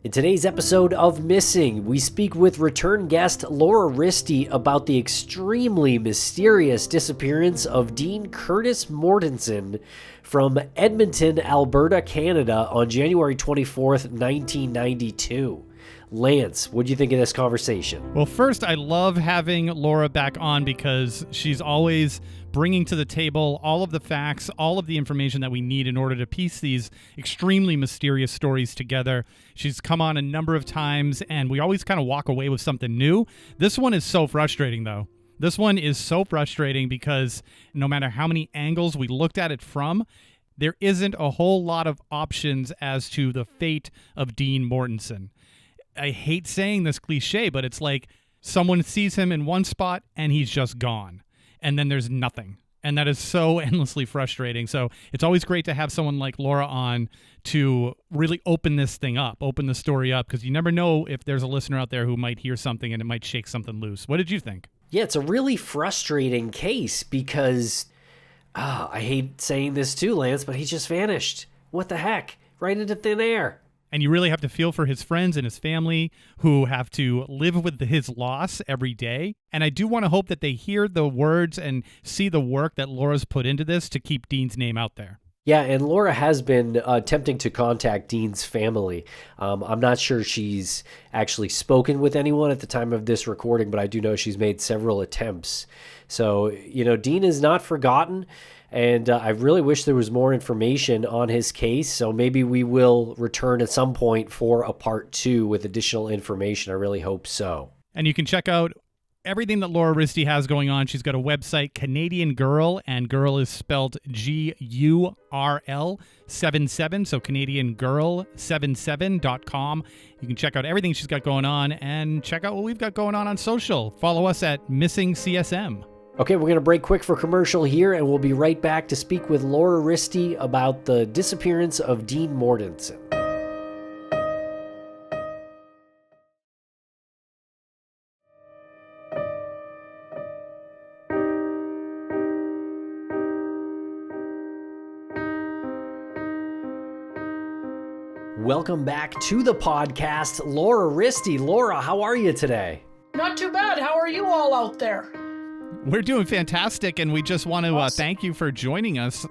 In today's episode of Missing, we speak with return guest Laura Riste about the extremely mysterious disappearance of Dean Curtis Mortensen from Edmonton, Alberta, Canada on January 24th, 1992. Lance, what do you think of this conversation? Well, first, I love having Laura back on because she's always bringing to the table all of the facts, all of the information that we need in order to piece these extremely mysterious stories together. She's come on a number of times, and we always kind of walk away with something new. This one is so frustrating, though. This one is so frustrating because no matter how many angles we looked at it from, there isn't a whole lot of options as to the fate of Dean Mortensen. I hate saying this cliche, but it's like someone sees him in one spot and he's just gone. And then there's nothing. And that is so endlessly frustrating. So it's always great to have someone like Laura on to really open this thing up, open the story up, because you never know if there's a listener out there who might hear something and it might shake something loose. What did you think? Yeah, it's a really frustrating case because, I hate saying this too, Lance, but he just vanished. What the heck? Right into thin air. And you really have to feel for his friends and his family who have to live with his loss every day. And I do want to hope that they hear the words and see the work that Laura's put into this to keep Dean's name out there. Yeah, and Laura has been attempting to contact Dean's family. I'm not sure she's actually spoken with anyone at the time of this recording, but I do know she's made several attempts. So, Dean is not forgotten. And I really wish there was more information on his case, so maybe we will return at some point for a part 2 with additional information. I really hope so. And you can check out everything that Laura Riste has going on. She's got a website, Canadian Girl, and girl is spelled Gurl 77, so CanadianGirl77.com. You can check out everything she's got going on and check out what we've got going on social. Follow us at Missing CSM. Okay, we're going to break quick for commercial here, and we'll be right back to speak with Laura Riste about the disappearance of Dean Mortensen. Welcome back to the podcast, Laura Riste. Laura, how are you today? Not too bad. How are you all out there? We're doing fantastic, and we just want to thank you for joining us.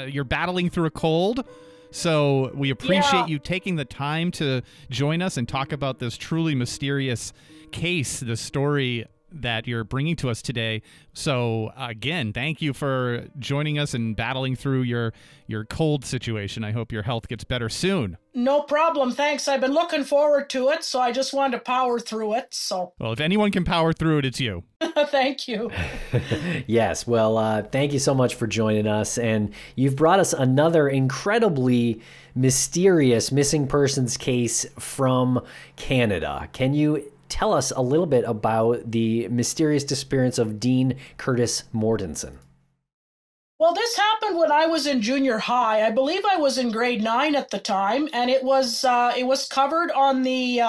You're battling through a cold, so we appreciate you taking the time to join us and talk about this truly mysterious case, the story that you're bringing to us today. So, again, thank you for joining us and battling through your cold situation. I hope your health gets better soon. No problem. Thanks. I've been looking forward to it, so I just wanted to power through it. So, well, if anyone can power through it, it's you. Thank you. Yes. Well, thank you so much for joining us. And you've brought us another incredibly mysterious missing persons case from Canada. Can you tell us a little bit about the mysterious disappearance of Dean Curtis Mortensen? Well, this happened when I was in junior high. I believe I was in grade 9 at the time, and it was covered on the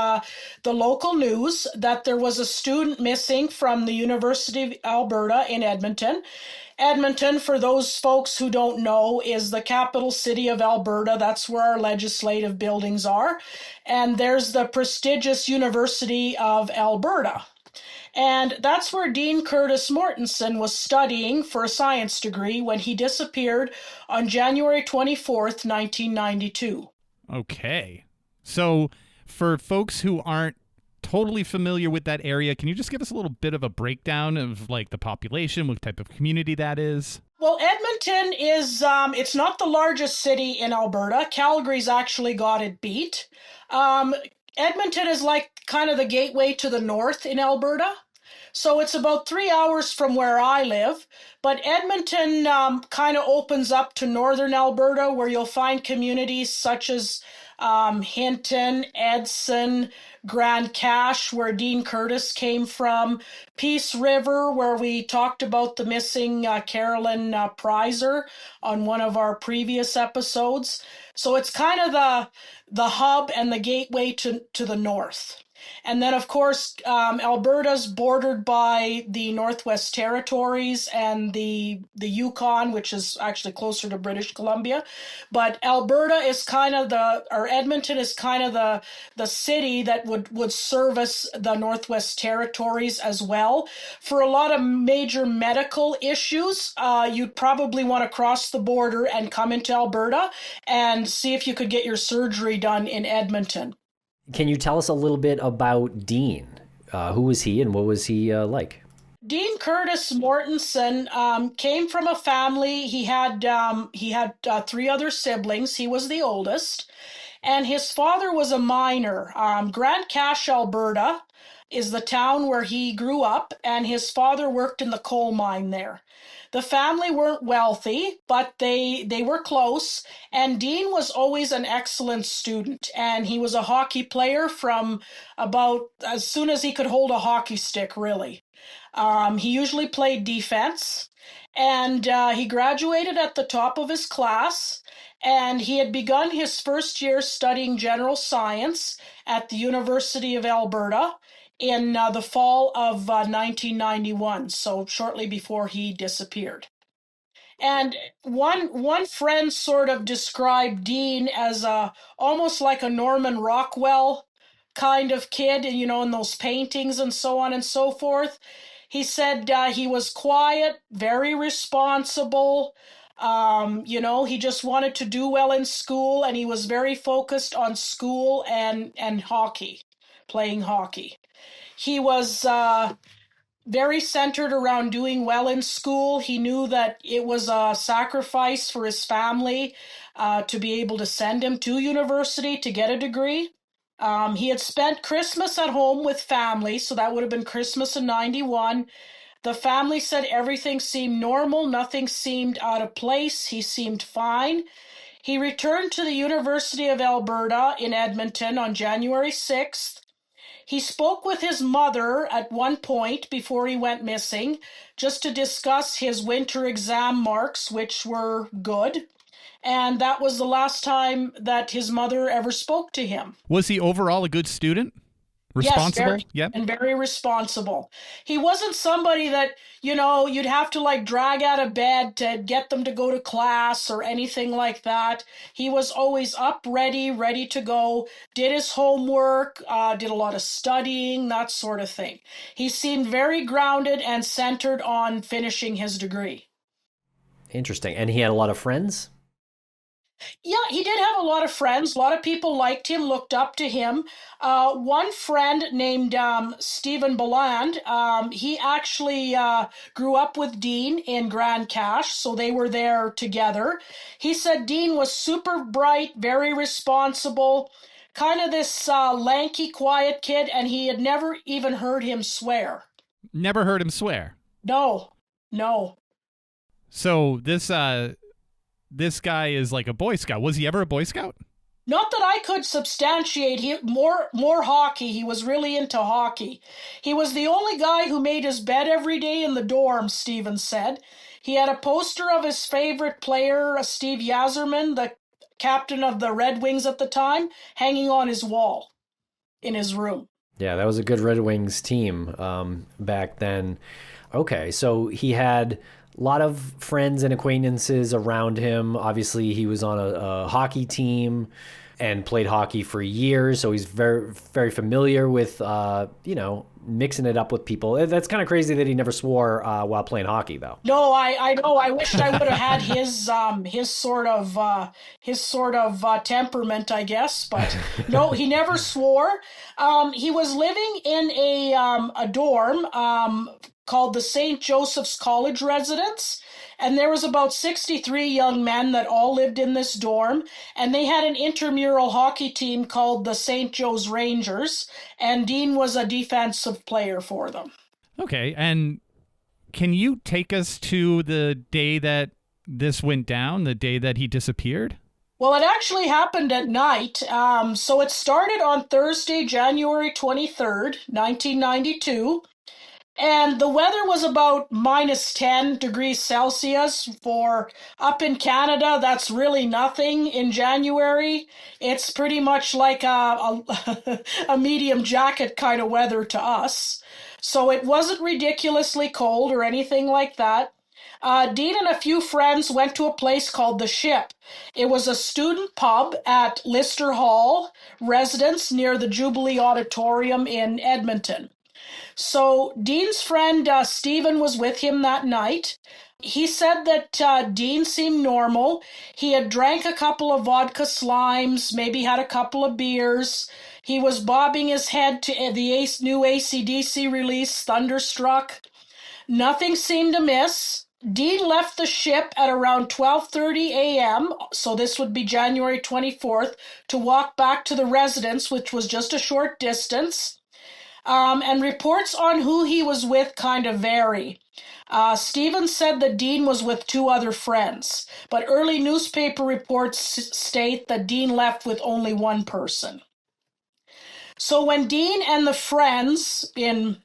local news that there was a student missing from the University of Alberta in Edmonton. Edmonton, for those folks who don't know, is the capital city of Alberta. That's where our legislative buildings are. And there's the prestigious University of Alberta. And that's where Dean Curtis Mortensen was studying for a science degree when he disappeared on January 24th, 1992. Okay. So for folks who aren't totally familiar with that area, can you just give us a little bit of a breakdown of like the population, what type of community that is? Well, Edmonton is, it's not the largest city in Alberta. Calgary's actually got it beat. Edmonton is like kind of the gateway to the north in Alberta. So it's about 3 hours from where I live, but Edmonton kind of opens up to northern Alberta, where you'll find communities such as Hinton, Edson, Grand Cache, where Dean Curtis came from, Peace River, where we talked about the missing Carolyn Prizer on one of our previous episodes. So it's kind of the hub and the gateway to the north. And then, of course, Alberta's bordered by the Northwest Territories and the Yukon, which is actually closer to British Columbia. But Alberta is kind of or Edmonton is kind of the city that would service the Northwest Territories as well. For a lot of major medical issues, you'd probably want to cross the border and come into Alberta and see if you could get your surgery done in Edmonton. Can you tell us a little bit about Dean? Who was he and what was he like? Dean Curtis Mortensen came from a family. He had three other siblings. He was the oldest, and his father was a miner. Grande Cache, Alberta, is the town where he grew up, and his father worked in the coal mine there. The family weren't wealthy, but they were close, and Dean was always an excellent student, and he was a hockey player from about as soon as he could hold a hockey stick, really. He usually played defense, and he graduated at the top of his class, and he had begun his first year studying general science at the University of Alberta in the fall of 1991, so shortly before he disappeared. And one friend sort of described Dean as almost like a Norman Rockwell kind of kid, and in those paintings and so on and so forth. He said he was quiet, very responsible. He just wanted to do well in school, and he was very focused on school and hockey, playing hockey. He was very centered around doing well in school. He knew that it was a sacrifice for his family to be able to send him to university to get a degree. He had spent Christmas at home with family, so that would have been Christmas in 91. The family said everything seemed normal, nothing seemed out of place, he seemed fine. He returned to the University of Alberta in Edmonton on January 6th. He spoke with his mother at one point before he went missing, just to discuss his winter exam marks, which were good. And that was the last time that his mother ever spoke to him. Was he overall a good student? Responsible? Yes, Yep. and very responsible. He wasn't somebody that, you'd have to like drag out of bed to get them to go to class or anything like that. He was always up, ready to go, did his homework, did a lot of studying, that sort of thing. He seemed very grounded and centered on finishing his degree. Interesting. And he had a lot of friends? Yeah, he did have a lot of friends. A lot of people liked him, looked up to him. One friend named Stephen Beland, he actually grew up with Dean in Grande Cache, so they were there together. He said Dean was super bright, very responsible, kind of this lanky, quiet kid, and he had never even heard him swear. Never heard him swear. No, no. So this guy is like a Boy Scout. Was he ever a Boy Scout? Not that I could substantiate. More hockey. He was really into hockey. He was the only guy who made his bed every day in the dorm, Stephen said. He had a poster of his favorite player, Steve Yzerman, the captain of the Red Wings at the time, hanging on his wall in his room. Yeah, that was a good Red Wings team back then. Okay, so he had a lot of friends and acquaintances around him. Obviously, he was on a hockey team and played hockey for years, so he's very, very familiar with, mixing it up with people. That's kind of crazy that he never swore while playing hockey, though. No, I know. I wished I would have had his sort of temperament, I guess. But no, he never swore. He was living in a dorm called the St. Joseph's College Residence. And there was about 63 young men that all lived in this dorm. And they had an intramural hockey team called the St. Joe's Rangers. And Dean was a defensive player for them. Okay. And can you take us to the day that this went down, the day that he disappeared? Well, it actually happened at night. So it started on Thursday, January 23rd, 1992. And the weather was about minus 10 degrees Celsius. For up in Canada, that's really nothing in January. It's pretty much like a medium jacket kind of weather to us. So it wasn't ridiculously cold or anything like that. Dean and a few friends went to a place called The Ship. It was a student pub at Lister Hall residence near the Jubilee Auditorium in Edmonton. So Dean's friend Stephen was with him that night. He said that Dean seemed normal. He had drank a couple of vodka slimes, maybe had a couple of beers. He was bobbing his head to the new AC/DC release, Thunderstruck. Nothing seemed amiss. Dean left the ship at around 12:30 a.m., so this would be January 24th, to walk back to the residence, which was just a short distance. And reports on who he was with kind of vary. Stevens said that Dean was with two other friends, but early newspaper reports state that Dean left with only one person. So when Dean and the friends, in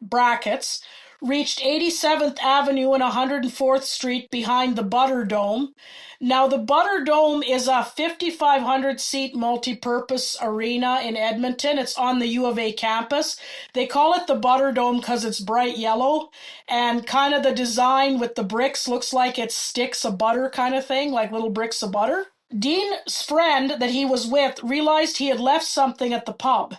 brackets, reached 87th Avenue and 104th Street behind the Butter Dome. Now, the Butter Dome is a 5,500-seat multi-purpose arena in Edmonton. It's on the U of A campus. They call it the Butter Dome because it's bright yellow, and kind of the design with the bricks looks like it's sticks of butter kind of thing, like little bricks of butter. Dean's friend that he was with realized he had left something at the pub.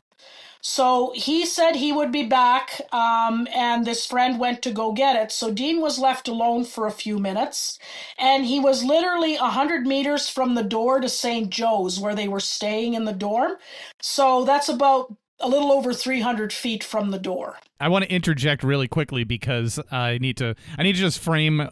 So he said he would be back, and this friend went to go get it. So Dean was left alone for a few minutes, and he was literally 100 meters from the door to St. Joe's, where they were staying in the dorm. So that's about a little over 300 feet from the door. I want to interject really quickly because I need to just frame,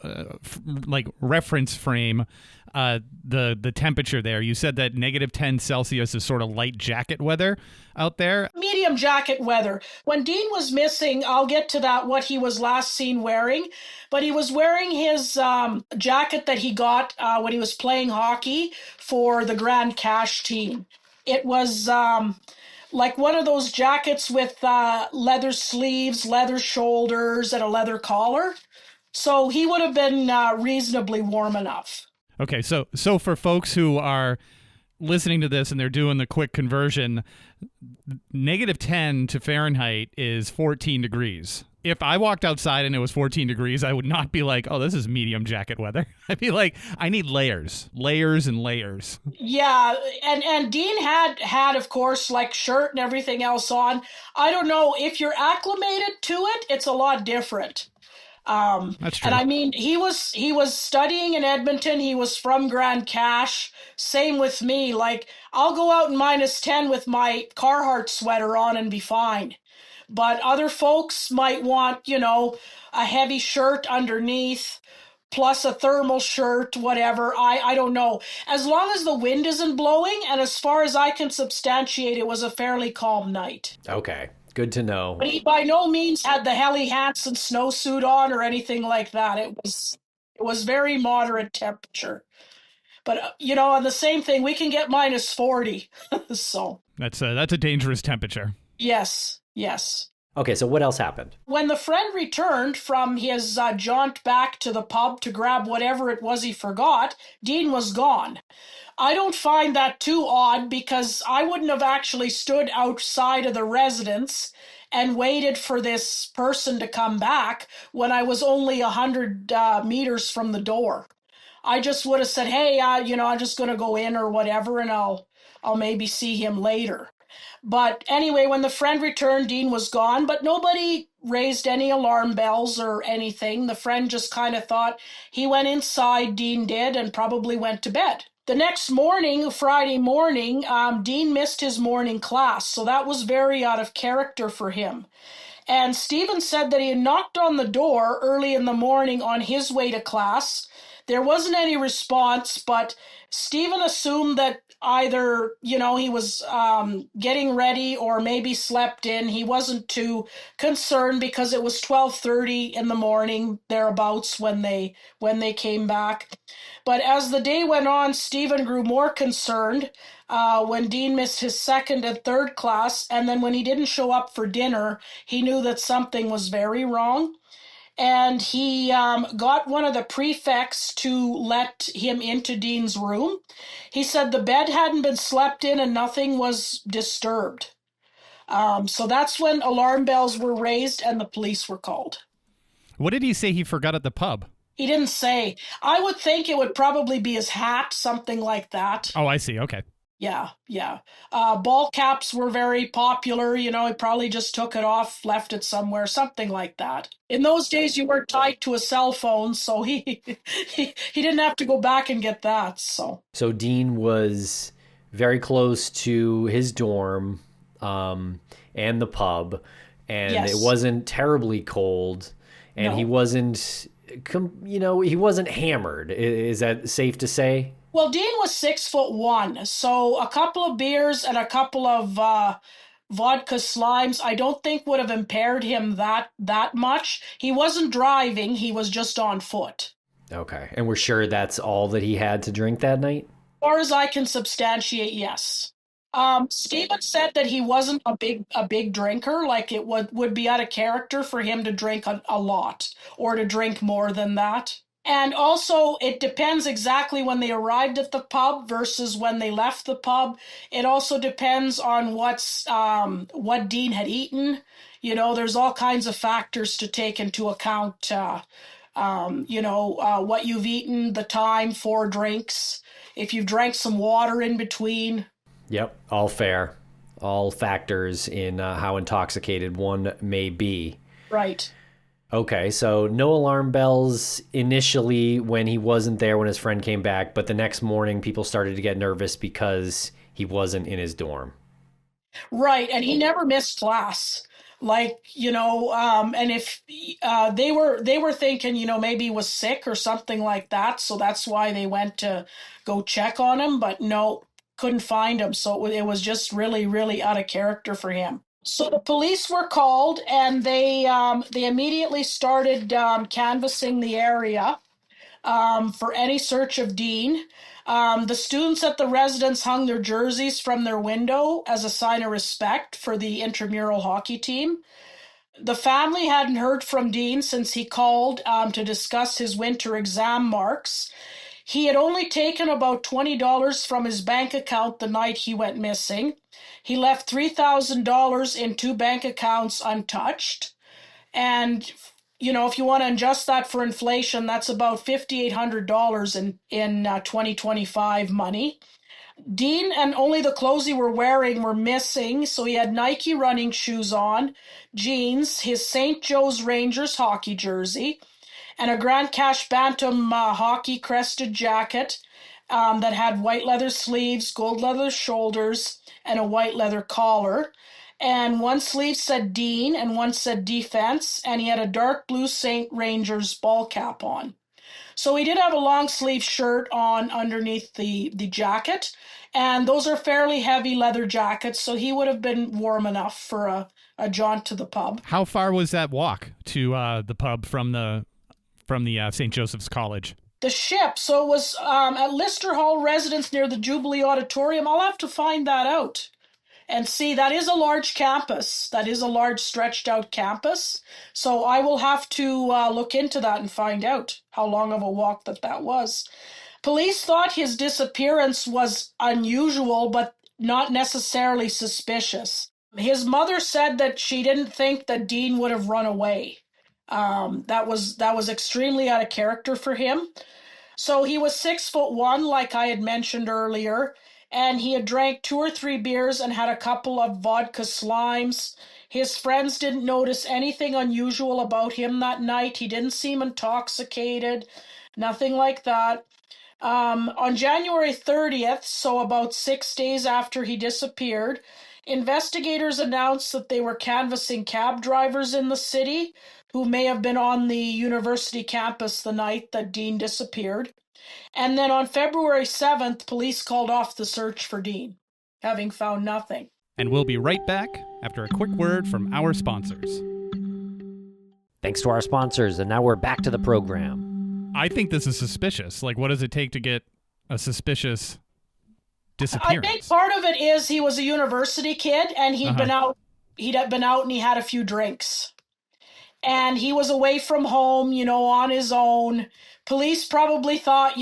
reference frame the temperature there. You said that negative 10 Celsius is sort of light jacket weather out there. Medium jacket weather. When Dean was missing, I'll get to that, what he was last seen wearing, but he was wearing his jacket that he got when he was playing hockey for the Grand Cache team. It was like one of those jackets with leather sleeves, leather shoulders, and a leather collar. So he would have been reasonably warm enough. Okay, so for folks who are listening to this and they're doing the quick conversion, negative 10 to Fahrenheit is 14 degrees. If I walked outside and it was 14 degrees, I would not be like, oh, this is medium jacket weather. I'd be like, I need layers and layers. Yeah, and Dean had, of course, like shirt and everything else on. I don't know, if you're acclimated to it, it's a lot different. That's true. And I mean, he was studying in Edmonton. He was from Grand Cache. Same with me. Like, I'll go out in minus 10 with my Carhartt sweater on and be fine. But other folks might want, a heavy shirt underneath, plus a thermal shirt, whatever. I don't know. As long as the wind isn't blowing, and as far as I can substantiate, it was a fairly calm night. Okay. Good to know. But he by no means had the Helly Hansen snowsuit on or anything like that. It was very moderate temperature. But on the same thing, we can get minus 40. So that's a dangerous temperature. Yes. Okay, so what else happened? When the friend returned from his jaunt back to the pub to grab whatever it was he forgot, Dean was gone. I don't find that too odd because I wouldn't have actually stood outside of the residence and waited for this person to come back when I was only 100 meters from the door. I just would have said, hey, I'm just going to go in or whatever, and I'll maybe see him later. But anyway, when the friend returned, Dean was gone, but nobody raised any alarm bells or anything. The friend just kind of thought he went inside, Dean did, and probably went to bed. The next morning, Friday morning, Dean missed his morning class, so that was very out of character for him. And Stephen said that he had knocked on the door early in the morning on his way to class. There wasn't any response, but Stephen assumed that either, he was getting ready or maybe slept in. He wasn't too concerned because it was 12:30 in the morning thereabouts when they came back. But as the day went on, Stephen grew more concerned when Dean missed his second and third class, and then when he didn't show up for dinner, he knew that something was very wrong. And he got one of the prefects to let him into Dean's room. He said the bed hadn't been slept in and nothing was disturbed. So that's when alarm bells were raised and the police were called. What did he say he forgot at the pub? He didn't say. I would think it would probably be his hat, something like that. Oh, I see. Okay. Yeah, yeah. Ball caps were very popular. He probably just took it off, left it somewhere, something like that. In those days, you weren't tied to a cell phone, so he he didn't have to go back and get that. So Dean was very close to his dorm and the pub, and Yes. it wasn't terribly cold, and No. he wasn't, he wasn't hammered. Is that safe to say? Well, Dean was 6'1", so a couple of beers and a couple of vodka slimes, I don't think would have impaired him that much. He wasn't driving; he was just on foot. Okay. And we're sure that's all that he had to drink that night? As far as I can substantiate, yes. Stephen said that he wasn't a big drinker. Like it would be out of character for him to drink a lot or to drink more than that. And also, it depends exactly when they arrived at the pub versus when they left the pub. It also depends on what Dean had eaten. There's all kinds of factors to take into account. What you've eaten, the time, 4 drinks, if you've drank some water in between. Yep. All fair. All factors in how intoxicated one may be. Right. Okay, so no alarm bells initially when he wasn't there when his friend came back, but the next morning people started to get nervous because he wasn't in his dorm. Right, and he never missed class. Like, and if they were thinking, maybe he was sick or something like that, so that's why they went to go check on him, but no, couldn't find him. So it was just really, really out of character for him. So the police were called, and they immediately started canvassing the area for any search of Dean. The students at the residence hung their jerseys from their window as a sign of respect for the intramural hockey team. The family hadn't heard from Dean since he called to discuss his winter exam marks. He had only taken about $20 from his bank account the night he went missing. He left $3,000 in 2 bank accounts untouched. And, if you want to adjust that for inflation, that's about $5,800 in 2025 money. Dean and only the clothes he were wearing were missing, so he had Nike running shoes on, jeans, his St. Joe's Rangers hockey jersey, and a Grand Cache Bantam hockey crested jacket that had white leather sleeves, gold leather shoulders, and a white leather collar. And one sleeve said Dean and one said Defense, and he had a dark blue St. Rangers ball cap on. So he did have a long sleeve shirt on underneath the jacket, and those are fairly heavy leather jackets, so he would have been warm enough for a jaunt to the pub. How far was that walk to the pub from the St. Joseph's College? The Ship, so it was at Lister Hall residence near the Jubilee Auditorium. I'll have to find that out. And see, that is a large campus. That is a large stretched out campus. So I will have to look into that and find out how long of a walk that was. Police thought his disappearance was unusual, but not necessarily suspicious. His mother said that she didn't think that Dean would have run away. That was extremely out of character for him. So he was 6'1", like I had mentioned earlier, and he had drank 2 or 3 beers and had a couple of vodka slimes. His friends didn't notice anything unusual about him that night. He didn't seem intoxicated, nothing like that. On January 30th, so about 6 days after he disappeared, investigators announced that they were canvassing cab drivers in the city who may have been on the university campus the night that Dean disappeared. And then on February 7th, police called off the search for Dean, having found nothing. And we'll be right back after a quick word from our sponsors. Thanks to our sponsors, and now we're back to the program. I think this is suspicious. Like, what does it take to get a suspicious disappearance? I think part of it is he was a university kid, and he'd been out. He'd been out, and he had a few drinks, and he was away from home, on his own. Police probably thought,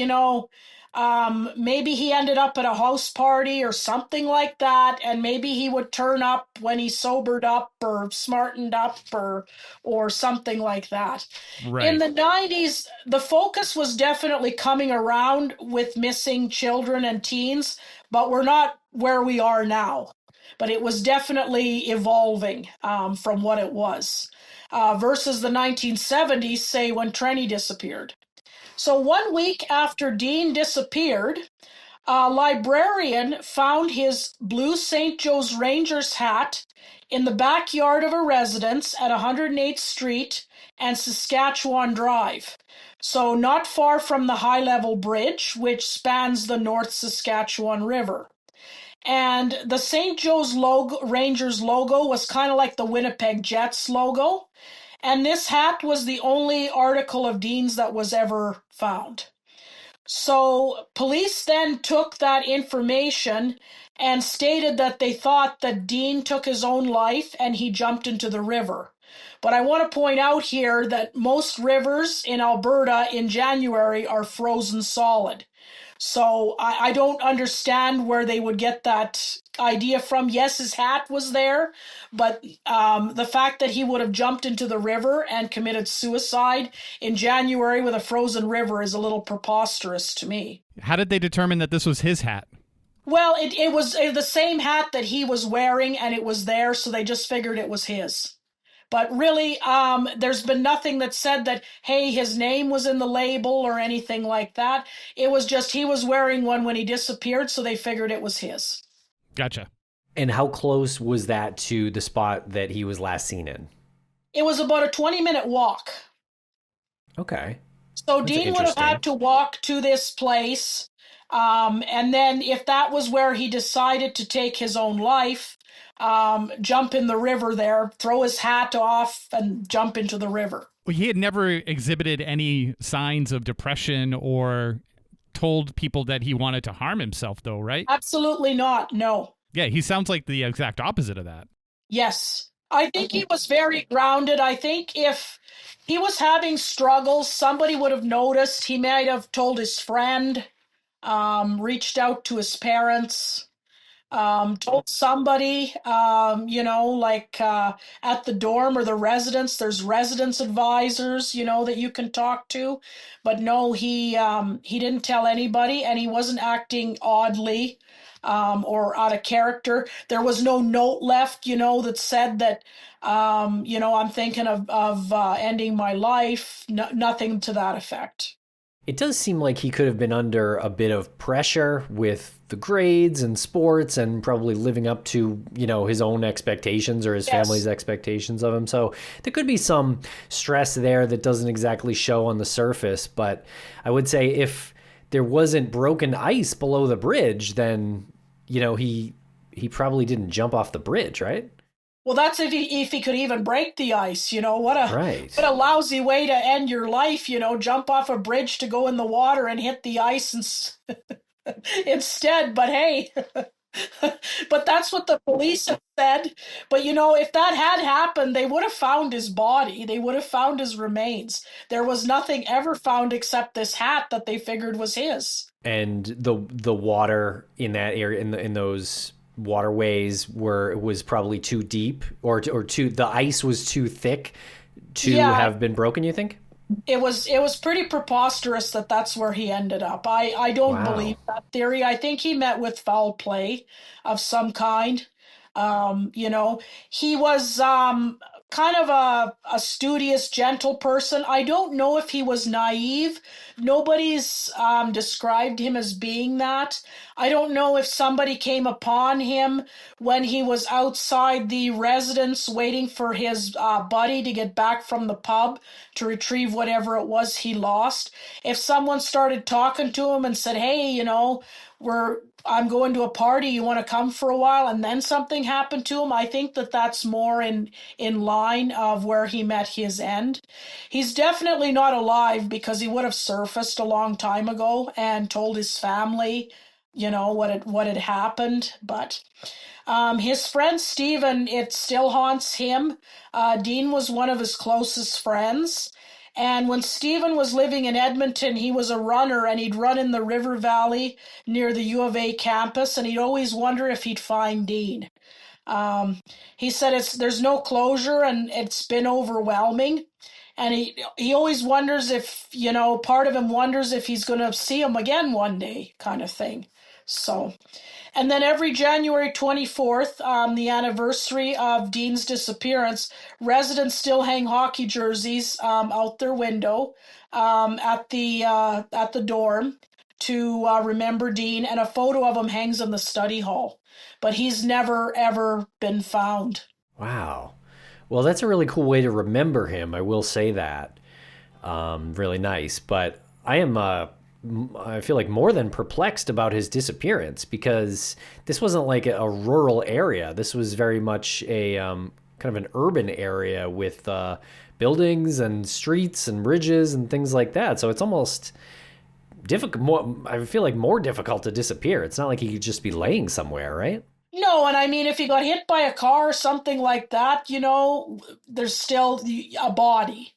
maybe he ended up at a house party or something like that, and maybe he would turn up when he sobered up or smartened up or something like that. Right. In the 90s, the focus was definitely coming around with missing children and teens, but we're not where we are now. But it was definitely evolving from what it was versus the 1970s, say, when Trenny disappeared. So 1 week after Dean disappeared, a librarian found his blue St. Joe's Rangers hat in the backyard of a residence at 108th Street and Saskatchewan Drive. So not far from the high-level bridge, which spans the North Saskatchewan River. And the St. Joe's Rangers logo was kind of like the Winnipeg Jets logo. And this hat was the only article of Dean's that was ever found. So police then took that information and stated that they thought that Dean took his own life and he jumped into the river. But I want to point out here that most rivers in Alberta in January are frozen solid. So I don't understand where they would get that idea from. Yes, his hat was there, but the fact that he would have jumped into the river and committed suicide in January with a frozen river is a little preposterous to me. How did they determine that this was his hat? Well, it was the same hat that he was wearing, and it was there, so they just figured it was his. But really, there's been nothing that said that, hey, his name was in the label or anything like that. It was just he was wearing one when he disappeared, so they figured it was his. Gotcha. And how close was that to the spot that he was last seen in? It was about a 20-minute walk. Okay. So That's Dean would have had to walk to this place. And then if that was where he decided to take his own life, jump in the river there, throw his hat off, and jump into the river. Well, he had never exhibited any signs of depression or told people that he wanted to harm himself, though, right? Absolutely not, no. Yeah, he sounds like the exact opposite of that. Yes. I think he was very grounded. I think if he was having struggles, somebody would have noticed. He might have told his friend, reached out to his parents, told somebody, like at the dorm or the residence, there's residence advisors, that you can talk to. But no, he didn't tell anybody, and he wasn't acting oddly or out of character. There was no note left, that said that, I'm thinking of ending my life. No, nothing to that effect. It does seem like he could have been under a bit of pressure with the grades and sports and probably living up to, his own expectations or his family's expectations of him. So there could be some stress there that doesn't exactly show on the surface. But I would say if there wasn't broken ice below the bridge, then, he probably didn't jump off the bridge, right? Well, that's if he could even break the ice, what a lousy way to end your life, jump off a bridge to go in the water and hit the ice instead. But hey, but that's what the police have said. But if that had happened, they would have found his body. They would have found his remains. There was nothing ever found except this hat that they figured was his. And the water in that area, in those waterways was probably too deep or the ice was too thick to have been broken, you think? It was pretty preposterous that that's where he ended up. I don't believe that theory. I think he met with foul play of some kind. He was kind of a studious, gentle person. I don't know if he was naive. Nobody's described him as being that. I don't know if somebody came upon him when he was outside the residence waiting for his buddy to get back from the pub to retrieve whatever it was he lost. If someone started talking to him and said, hey, I'm going to a party, you want to come for a while, and then something happened to him, I think that that's more in line of where he met his end. He's definitely not alive because he would have surfaced a long time ago and told his family, what had happened. But his friend Stephen, it still haunts him. Dean was one of his closest friends. And when Stephen was living in Edmonton, he was a runner and he'd run in the river valley near the U of A campus, and he'd always wonder if he'd find Dean. He said there's no closure and it's been overwhelming. And he always wonders if, part of him wonders if he's going to see him again one day, kind of thing. So, and then every January 24th, the anniversary of Dean's disappearance, residents still hang hockey jerseys out their window at the dorm to remember Dean, and a photo of him hangs in the study hall. But he's never, ever been found. Wow. Well, that's a really cool way to remember him. I will say that. Really nice. But I feel like more than perplexed about his disappearance, because this wasn't like a rural area. This was very much a kind of an urban area with buildings and streets and bridges and things like that. So it's almost difficult. I feel like more difficult to disappear. It's not like he could just be laying somewhere, right? No, and I mean, if he got hit by a car or something like that, there's still a body.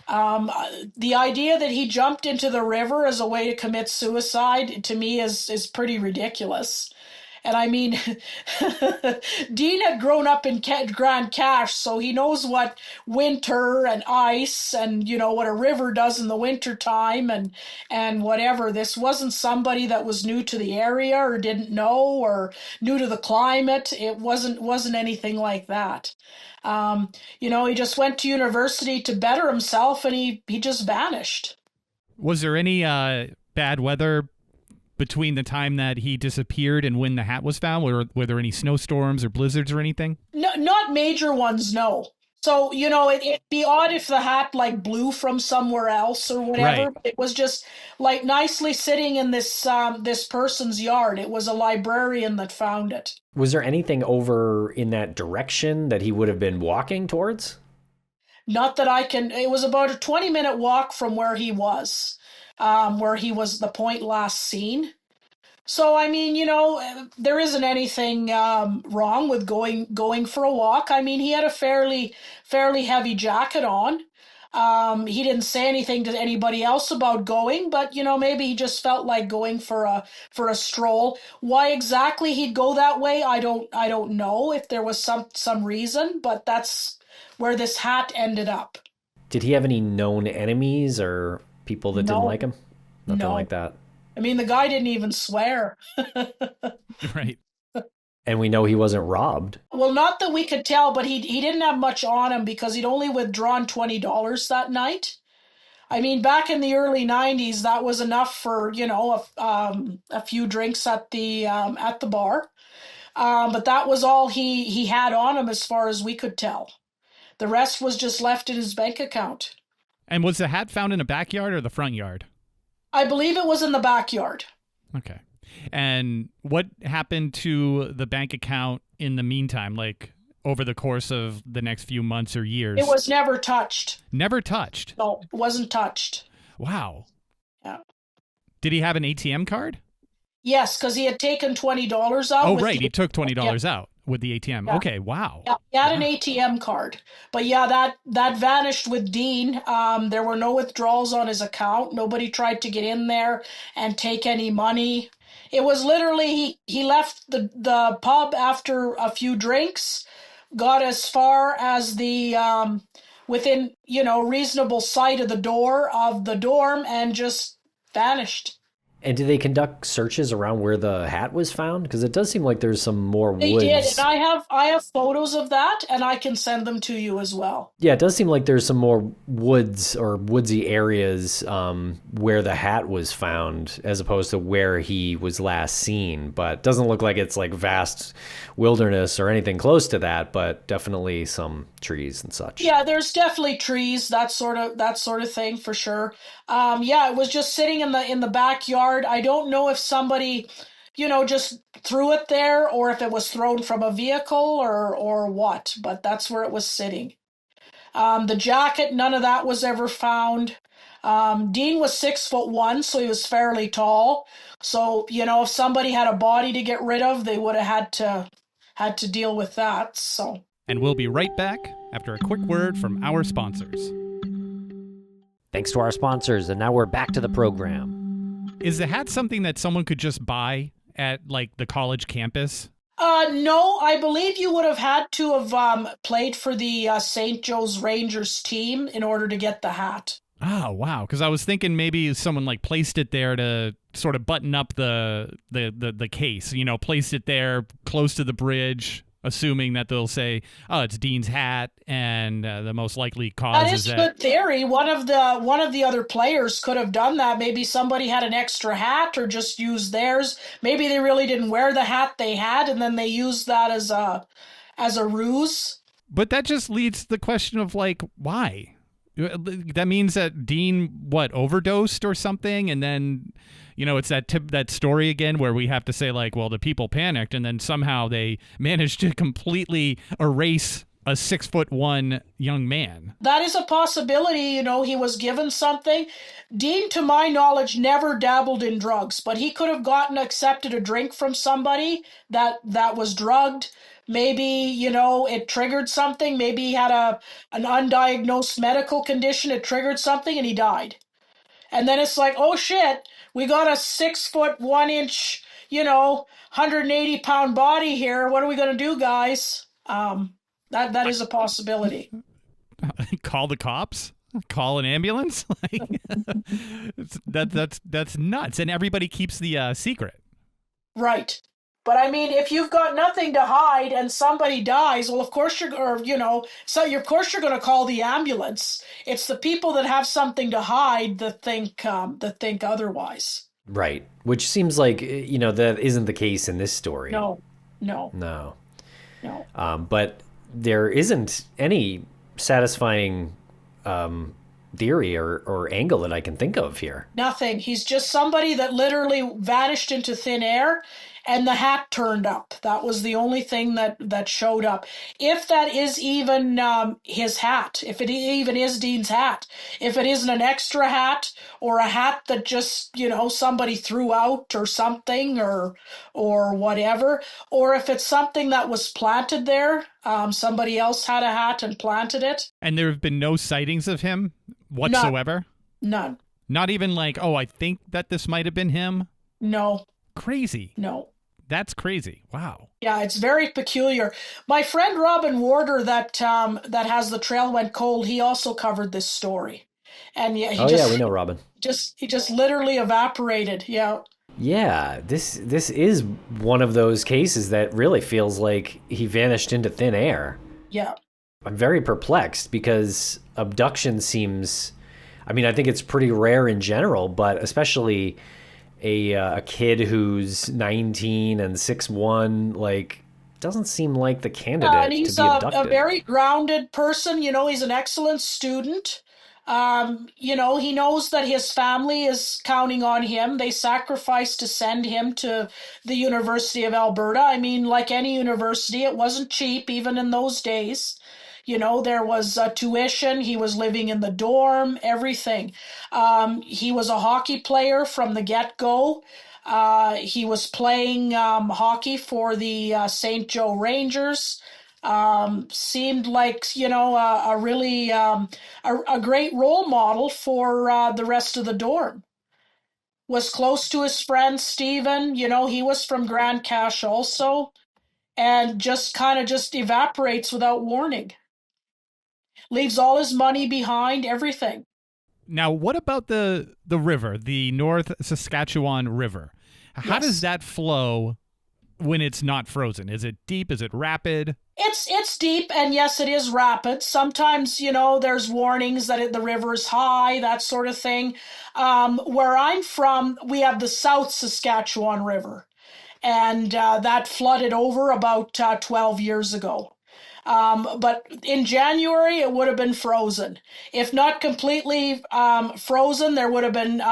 The idea that he jumped into the river as a way to commit suicide, to me, is pretty ridiculous. And I mean, Dean had grown up in Grand Cache, so he knows what winter and ice and, what a river does in the winter time and whatever. This wasn't somebody that was new to the area or didn't know or new to the climate. It wasn't anything like that. He just went to university to better himself, and he just vanished. Was there any bad weather between the time that he disappeared and when the hat was found? Were there any snowstorms or blizzards or anything? No, not major ones, no. So, it'd be odd if the hat blew from somewhere else or whatever. Right. It was just nicely sitting in this person's yard. It was a librarian that found it. Was there anything over in that direction that he would have been walking towards? Not that it was about a 20-minute walk from where he was the point last seen. So, I mean, there isn't anything wrong with going for a walk. I mean, he had a fairly heavy jacket on. He didn't say anything to anybody else about going, but maybe he just felt like going for a stroll. Why exactly he'd go that way, I don't know if there was some reason, but that's where this hat ended up. Did he have any known enemies or people that didn't like him? Nothing like that. I mean, the guy didn't even swear. Right. And we know he wasn't robbed. Well, not that we could tell, but he didn't have much on him because he'd only withdrawn $20 that night. I mean, back in the early 90s, that was enough for, a few drinks at the bar. But that was all he had on him as far as we could tell. The rest was just left in his bank account. And was the hat found in a backyard or the front yard? I believe it was in the backyard. Okay. And what happened to the bank account in the meantime, like over the course of the next few months or years? It was never touched. Never touched? No, it wasn't touched. Wow. Yeah. Did he have an ATM card? Yes, because he had taken $20 out. Oh, right. He took $20 out with the ATM. Yeah. Okay, wow. Yeah, he had an ATM card. But yeah, that vanished with Dean. There were no withdrawals on his account. Nobody tried to get in there and take any money. It was literally, he left the pub after a few drinks, got as far as the, within, reasonable sight of the door of the dorm, and just vanished. And do they conduct searches around where the hat was found? Because it does seem like there's some more They did, and woods. I have photos of that, and I can send them to you as well. Yeah, it does seem like there's some more woods or woodsy areas where the hat was found, as opposed to where he was last seen. But it doesn't look like it's like vast wilderness or anything close to that. But definitely some trees and such. Yeah, there's definitely trees, that sort of thing for sure. Yeah, it was just sitting in the backyard. I don't know if somebody, just threw it there or if it was thrown from a vehicle or what, but that's where it was sitting. The jacket, none of that was ever found. Dean was 6'1", so he was fairly tall. So, if somebody had a body to get rid of, they would have had to deal with that. So. And we'll be right back after a quick word from our sponsors. Thanks to our sponsors, and now we're back to the program. Is the hat something that someone could just buy at like the college campus? No, I believe you would have had to have played for the St. Joe's Rangers team in order to get the hat. Oh, wow. Because I was thinking maybe someone like placed it there to sort of button up the case, placed it there close to the bridge, assuming that they'll say, oh, it's Dean's hat, and the most likely cause That is is a that. good theory. One of the other players could have done that. Maybe somebody had an extra hat or just used theirs. Maybe they really didn't wear the hat they had, and then they used that as a ruse. But that just leads to the question of like, why? That means that Dean, overdosed or something, and then, it's that story again where we have to say like, well, the people panicked, and then somehow they managed to completely erase a 6'1" young man. That is a possibility. He was given something. Dean, to my knowledge, never dabbled in drugs, but he could have accepted a drink from somebody that was drugged. Maybe, it triggered something. Maybe he had an undiagnosed medical condition. It triggered something and he died. And then it's like, oh shit, we got a 6'1" 180-pound body here. What are we going to do, guys? That is a possibility. Call the cops? Call an ambulance? Like, that's nuts. And everybody keeps the secret. Right. But I mean, if you've got nothing to hide and somebody dies, well, of course of course you're going to call the ambulance. It's the people that have something to hide that think otherwise. Right. Which seems like, that isn't the case in this story. No, no, No. no. But there isn't any satisfying theory or angle that I can think of here. Nothing. He's just somebody that literally vanished into thin air and the hat turned up. That was the only thing that showed up. If that is even his hat, if it even is Dean's hat, if it isn't an extra hat or a hat that just, somebody threw out or something or whatever, or if it's something that was planted there, somebody else had a hat and planted it. And there have been no sightings of him whatsoever? None. Not even like, oh, I think that this might have been him? No. Crazy. No. That's crazy. Wow. Yeah, it's very peculiar. My friend Robin Warder that has The Trail Went Cold, he also covered this story. And yeah, Yeah, we know Robin. he just literally evaporated. Yeah. Yeah, this is one of those cases that really feels like he vanished into thin air. Yeah. I'm very perplexed because abduction seems, I mean, I think it's pretty rare in general, but especially a kid who's 19 and 6'1", like, doesn't seem like the candidate And to he's be abducted. a very grounded person. He's an excellent student. He knows that his family is counting on him. They sacrificed to send him to the University of Alberta. I mean, like any university, it wasn't cheap even in those days. There was tuition. He was living in the dorm, everything. He was a hockey player from the get-go. He was playing hockey for the St. Joe Rangers. Seemed like, a really a great role model for the rest of the dorm. Was close to his friend Stephen. He was from Grand Cache also, and just kind of just evaporates without warning. Leaves all his money behind, everything. Now, what about the river, the North Saskatchewan River? How does Yes. that flow when it's not frozen? Is it deep? Is it rapid? It's deep, and yes, it is rapid. Sometimes, there's warnings that the river is high, that sort of thing. Where I'm from, we have the South Saskatchewan River, and that flooded over about 12 years ago. But in January, it would have been frozen. If not completely frozen, there would have been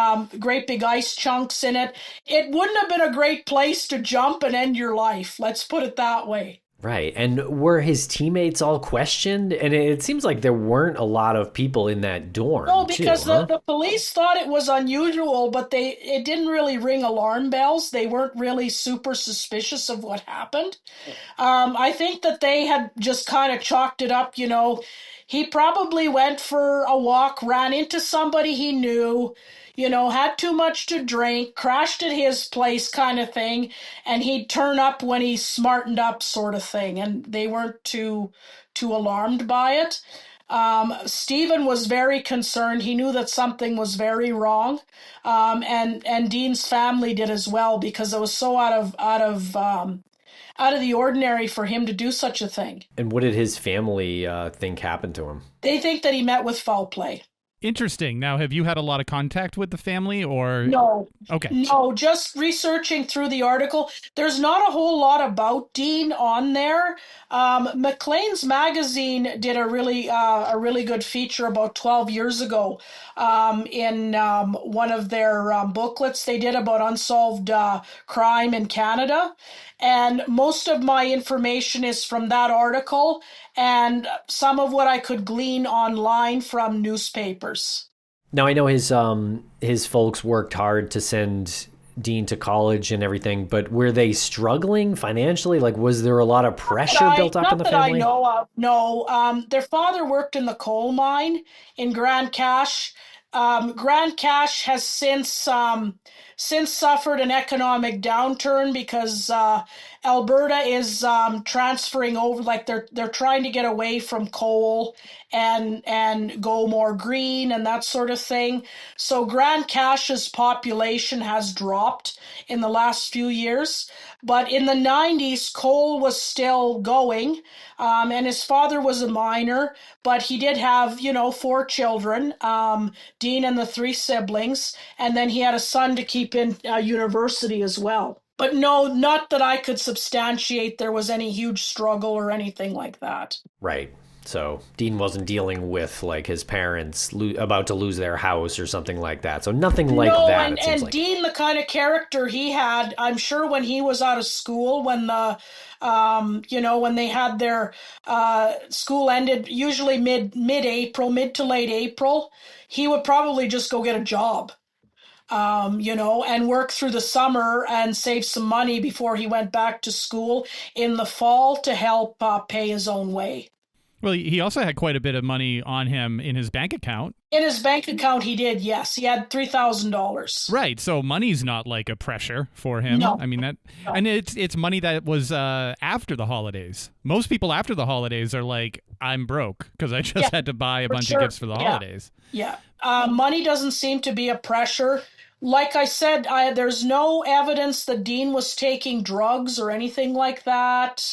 great big ice chunks in it. It wouldn't have been a great place to jump and end your life. Let's put it that way. Right. And were his teammates all questioned? And it seems like there weren't a lot of people in that No, dorm, too, because the, huh? the police thought it was unusual, but it didn't really ring alarm bells. They weren't really super suspicious of what happened. I think that they had just kind of chalked it up, he probably went for a walk, ran into somebody he knew, had too much to drink, crashed at his place kind of thing, and he'd turn up when he smartened up sort of thing, and they weren't too alarmed by it. Stephen was very concerned. He knew that something was very wrong, and Dean's family did as well because it was so out of the ordinary for him to do such a thing. And what did his family think happened to him? They think that he met with foul play. Interesting. Now, have you had a lot of contact with the family or? No, Okay. no, just researching through the article. There's not a whole lot about Dean on there. Maclean's magazine did a really good feature about 12 years ago in one of their booklets they did about unsolved crime in Canada. And most of my information is from that article and some of what I could glean online from newspapers. Now I know his folks worked hard to send Dean to college and everything, but were they struggling financially? Like, was there a lot of pressure built up in Not the that I family? know of. No, their father worked in the coal mine in Grand Cache. Grand Cache has since suffered an economic downturn because Alberta is transferring over, like they're trying to get away from coal and go more green and that sort of thing. So Grand Cache's population has dropped in the last few years. But in the 90s, coal was still going, and his father was a miner, but he did have, four children, Dean and the three siblings, and then he had a son to keep in university as well. But no, not that I could substantiate there was any huge struggle or anything like that. Right. So Dean wasn't dealing with like his parents about to lose their house or something like that. So nothing like No, that. and, It seems and like. Dean, the kind of character he had, I'm sure when he was out of school, when when they had their school ended, usually mid-April, mid to late April, he would probably just go get a job, and work through the summer and save some money before he went back to school in the fall to help pay his own way. Well, he also had quite a bit of money on him in his bank account. In his bank account, he did, yes. He had $3,000. Right. So money's not like a pressure for him. No, I mean that, no. and it's money that was after the holidays. Most people after the holidays are like, I'm broke because I just Yeah, had to buy a for bunch of sure. gifts for the Yeah, holidays. yeah. Money doesn't seem to be a pressure. Like I said, there's no evidence that Dean was taking drugs or anything like that.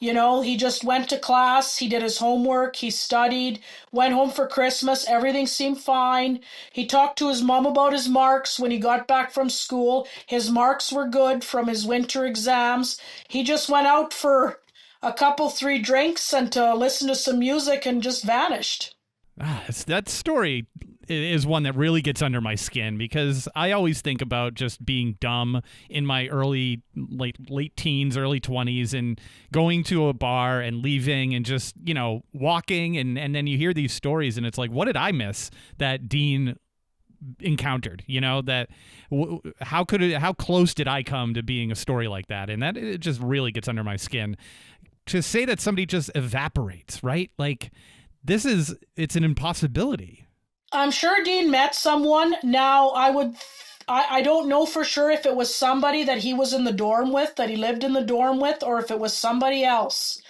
He just went to class, he did his homework, he studied, went home for Christmas, everything seemed fine. He talked to his mom about his marks when he got back from school. His marks were good from his winter exams. He just went out for a couple, three drinks and to listen to some music and just vanished. That story is one that really gets under my skin because I always think about just being dumb in my late teens, early 20s and going to a bar and leaving and just, walking and then you hear these stories and it's like, what did I miss that Dean encountered? How close did I come to being a story like that? And that it just really gets under my skin to say that somebody just evaporates, right? Like it's an impossibility. I'm sure Dean met someone. Now, I don't know for sure if it was somebody that he was in the dorm with, that he lived in the dorm with, or if it was somebody else.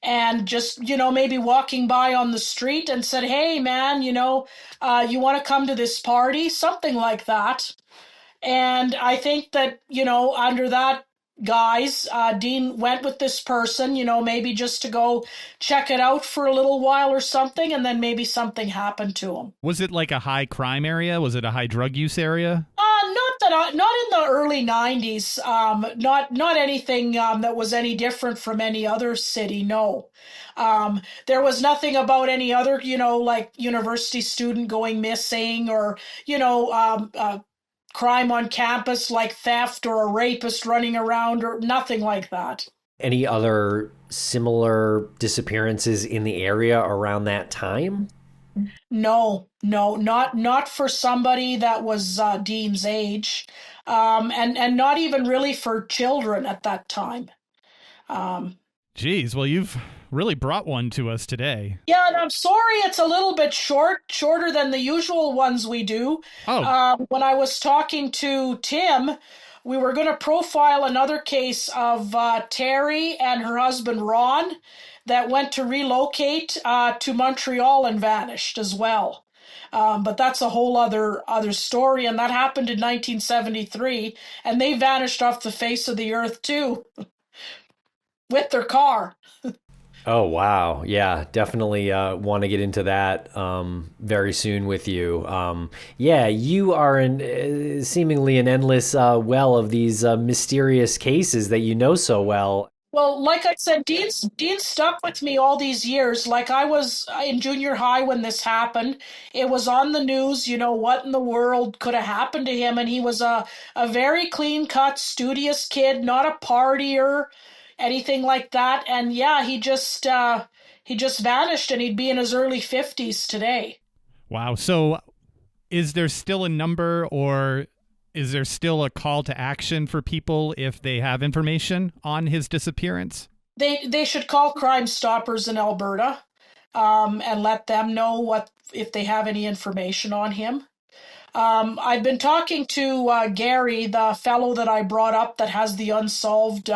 and just, maybe walking by on the street and said, hey, man, you want to come to this party? Something like that. And I think that, under that guise, Dean went with this person, maybe just to go check it out for a little while or something, and then maybe something happened to him. Was it like a high crime area? Was it a high drug use area? Not in the early 90s. Not anything that was any different from any other city. No. There was nothing about any other, like university student going missing, or, crime on campus like theft or a rapist running around, or nothing like that. Any other similar disappearances in the area around that time? No, not for somebody that was Dean's age, and not even really for children at that time. Geez, well, you've really brought one to us today. Yeah, and I'm sorry it's a little bit shorter than the usual ones we do. Oh, When I was talking to Tim, we were going to profile another case of Terry and her husband Ron that went to relocate to Montreal and vanished as well. But that's a whole other story, and that happened in 1973, and they vanished off the face of the earth too, with their car. Oh, wow. Yeah, definitely want to get into that very soon with you. Yeah, you are seemingly an endless well of these mysterious cases that you know so well. Well, like I said, Dean stuck with me all these years. Like, I was in junior high when this happened. It was on the news, what in the world could have happened to him? And he was a very clean-cut, studious kid, not a partier, anything like that. And yeah, he just vanished, and he'd be in his early 50s today. wow. So is there still a number, or is there still a call to action for people if they have information on his disappearance? They should call Crime Stoppers in Alberta, and let them know if they have any information on him. I've been talking to Gary, the fellow that I brought up that has the Unsolved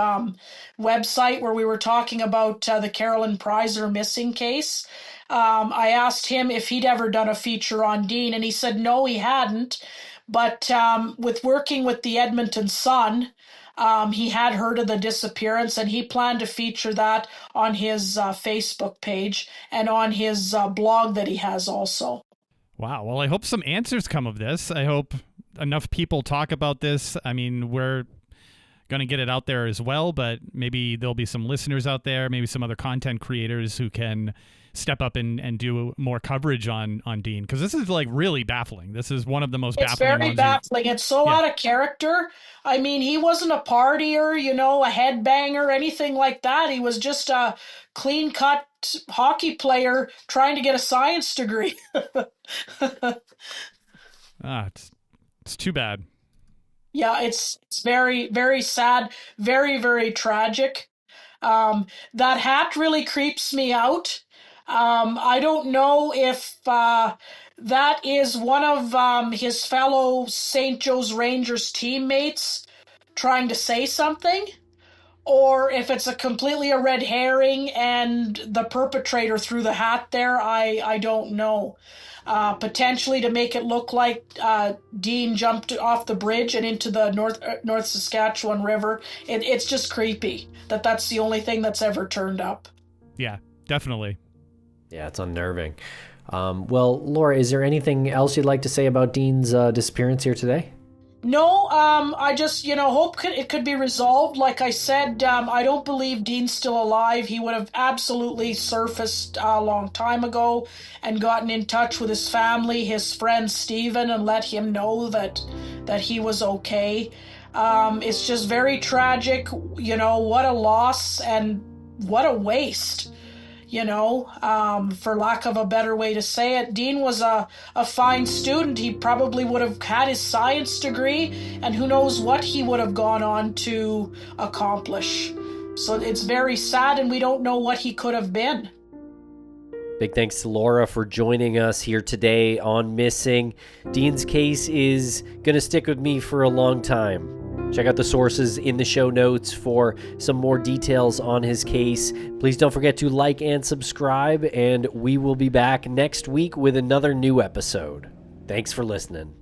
website, where we were talking about the Carolyn Preiser missing case. I asked him if he'd ever done a feature on Dean, and he said no, he hadn't. But with working with the Edmonton Sun, he had heard of the disappearance, and he planned to feature that on his Facebook page and on his blog that he has also. Wow. Well, I hope some answers come of this. I hope enough people talk about this. I mean, we're going to get it out there as well, but maybe there'll be some listeners out there, maybe some other content creators who can step up and do more coverage on Dean, because this is like really baffling. This is one of the most It's baffling very ones. baffling. It's so Yeah. out of character. I mean, he wasn't a partier, a headbanger, anything like that. He was just a clean-cut hockey player trying to get a science degree. It's too bad. Yeah, it's very, very sad, very, very tragic. That hat really creeps me out. I don't know if that is one of his fellow St. Joe's Rangers teammates trying to say something, or if it's a red herring and the perpetrator threw the hat there. I don't know. Potentially to make it look like Dean jumped off the bridge and into the North Saskatchewan River. It's just creepy that's the only thing that's ever turned up. Yeah, definitely. Yeah, it's unnerving. Well, Laura, is there anything else you'd like to say about Dean's disappearance here today? No, I just, hope it could be resolved. Like I said, I don't believe Dean's still alive. He would have absolutely surfaced a long time ago and gotten in touch with his family, his friend Stephen, and let him know that he was okay. It's just very tragic. What a loss and what a waste. For lack of a better way to say it. Dean was a fine student. He probably would have had his science degree, and who knows what he would have gone on to accomplish. So it's very sad, and we don't know what he could have been. Big thanks to Laura for joining us here today on Missing. Dean's case is going to stick with me for a long time. Check out the sources in the show notes for some more details on his case. Please don't forget to like and subscribe, and we will be back next week with another new episode. Thanks for listening.